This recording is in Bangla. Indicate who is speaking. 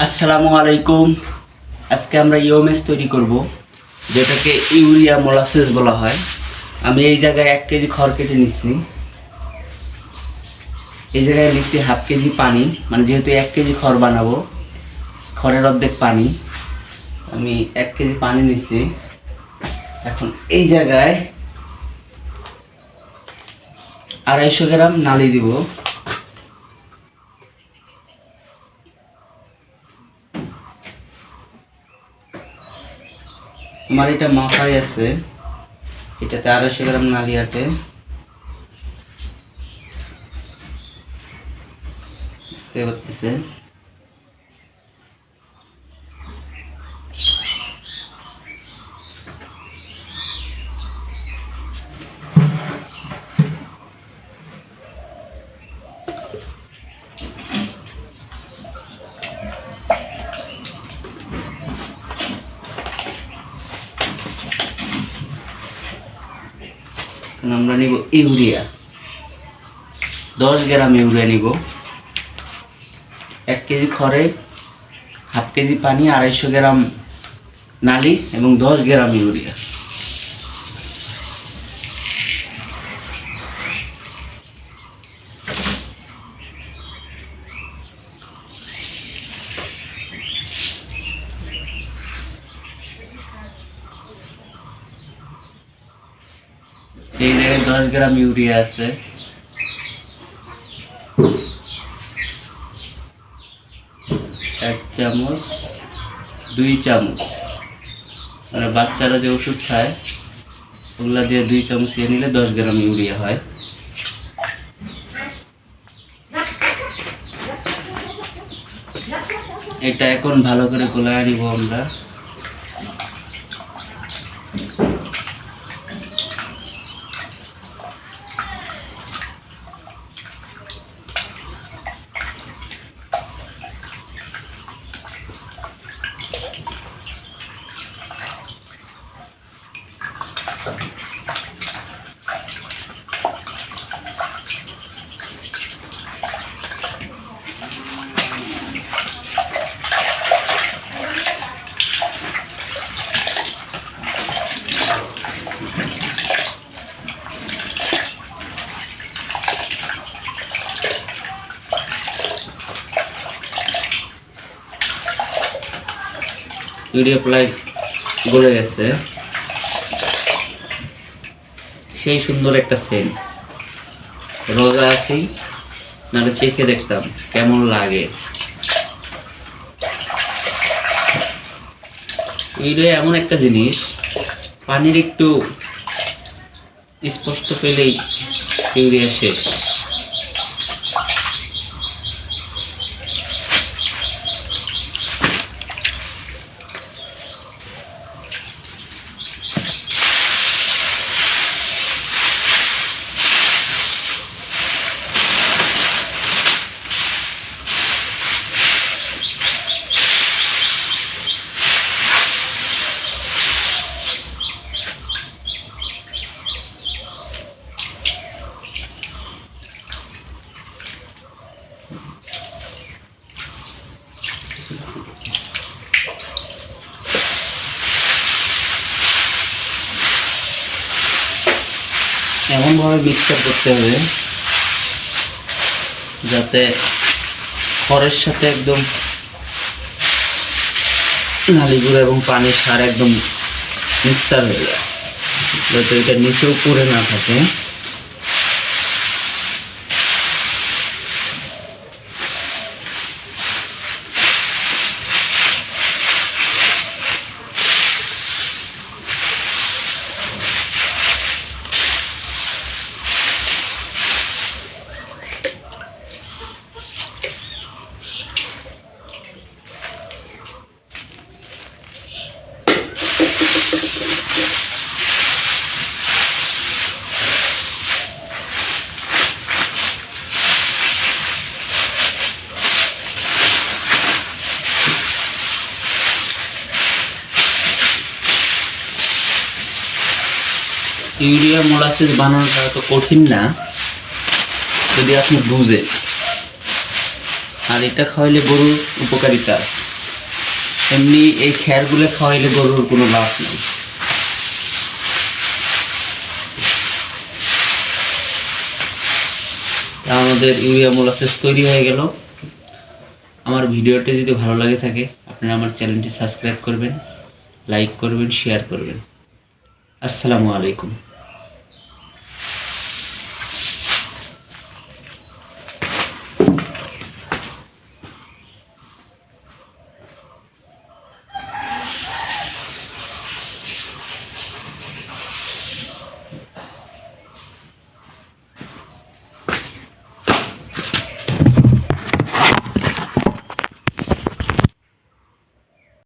Speaker 1: আসসালামু আলাইকুম। আজকে আমরা ইওমেস তৈরি করব, যেটাকে ইউরিয়া মোলাসেস বলা হয়। আমি এই জায়গায় 1 কেজি খড় কেটে নিচ্ছি। এই জায়গায় নিচ্ছি হাফ কেজি পানি, মানে যেহেতু 1 কেজি খড় বানাবো, খড়ের অর্ধেক পানি। আমি 1 কেজি পানি নিচ্ছি। এখন এই জায়গায় 250 গ্রাম নালি দিব। আমার এটা মাথায় আছে, এটাতে 250 গ্রাম নালি আটে। দেখতে পাচ্ছেন, আমরা নিব ইউরিয়া 10 গ্রাম ইউরিয়া নিব। 1 কেজি খড়ে হাফ কেজি পানি, 250 গ্রাম নালি এবং 10 গ্রাম ইউরিয়া। এই জায়গায় 10 গ্রাম ইউরিয়া আছে। এক চামচ, 2 চামচ, মানে বাচ্চারা যে ওষুধ খায় ওগুলা দিয়ে 2 চামচ নিয়ে নিলে 10 গ্রাম ইউরিয়া হয়। এটা এখন ভালো করে গোলায় নিব আমরা। ইউরিয়া প্রায় গলে গেছে। সেই সুন্দর একটা সেন্ট। রোজা আছি, নাহলে চেখে দেখতাম কেমন লাগে। ইউরিয়া এমন একটা জিনিস, পানির একটু স্পষ্ট পেলেই ইউরিয়া শেষ। এমনভাবে মিক্সচার করতে হবে যাতে খড়ের সাথে একদম নালি গুঁড়ো এবং পানির সার একদম মিক্সচার হয়ে যায়, যাতে এটা নিচেও পড়ে না থাকে। ইউরিয়া মোলাসেস বানানোটা তো কঠিন না যদি আপনি বুঝেন। আর এটা খাওয়াইলে গরুর উপকারিতা আছে। এমনি এই খ্যারগুলো খাওয়াইলে গরুর কোনো লাভ নেই। আমাদের ইউরিয়া মোলাসেস তৈরি হয়ে গেল। আমার ভিডিওটি যদি ভালো লাগে থাকে আপনারা আমার চ্যানেলটি সাবস্ক্রাইব করবেন, লাইক করবেন, শেয়ার করবেন। আসসালামু আলাইকুম।